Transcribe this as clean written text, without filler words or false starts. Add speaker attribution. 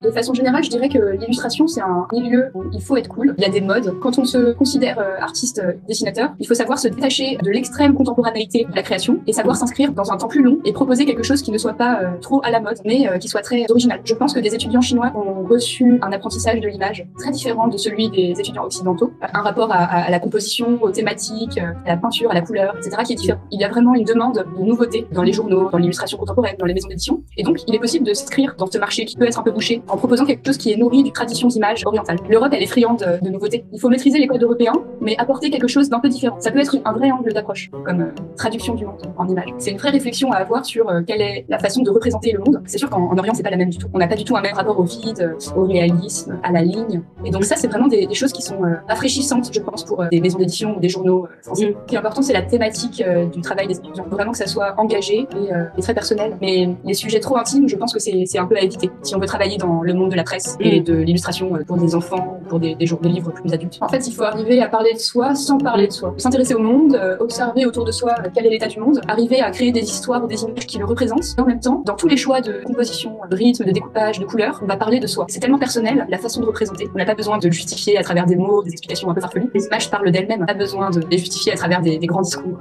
Speaker 1: De façon générale, je dirais que l'illustration, c'est un milieu où il faut être cool. Il y a des modes. Quand on se considère artiste, dessinateur, il faut savoir se détacher de l'extrême contemporanéité de la création et savoir s'inscrire dans un temps plus long et proposer quelque chose qui ne soit pas trop à la mode, mais qui soit très original. Je pense que des étudiants chinois ont reçu un apprentissage de l'image très différent de celui des étudiants occidentaux. Un rapport à la composition, aux thématiques, à la peinture, à la couleur, etc. qui est différent. Il y a vraiment une demande de nouveauté dans les journaux, dans l'illustration contemporaine, dans les maisons d'édition. Et donc, il est possible de s'inscrire dans ce marché qui peut être un peu bouché en proposant quelque chose qui est nourri d'une tradition d'image orientale. L'Europe, elle est friande de nouveautés. Il faut maîtriser les codes européens, mais apporter quelque chose d'un peu différent. Ça peut être un vrai angle d'approche, comme traduction du monde en images. C'est une vraie réflexion à avoir sur quelle est la façon de représenter le monde. C'est sûr qu'en Orient, c'est pas la même du tout. On n'a pas du tout un même rapport au vide, au réalisme, à la ligne. Et donc ça, c'est vraiment des choses qui sont rafraîchissantes, je pense, pour des maisons d'édition ou des journaux français. Ce qui est important, c'est la thématique du travail des étudiants. Vraiment que ça soit engagé et très personnel. Mais les sujets trop intimes, je pense que c'est un peu à éviter si on veut travailler dans le monde de la presse et de l'illustration pour des enfants ou pour des livres plus adultes. En fait, il faut arriver à parler de soi sans parler de soi. S'intéresser au monde, observer autour de soi quel est l'état du monde, arriver à créer des histoires ou des images qui le représentent. Et en même temps, dans tous les choix de composition, de rythme, de découpage, de couleur, on va parler de soi. C'est tellement personnel, la façon de représenter. On n'a pas besoin de le justifier à travers des mots, des explications un peu farfelues. Les images parlent d'elles-mêmes. On n'a pas besoin de les justifier à travers des grands discours.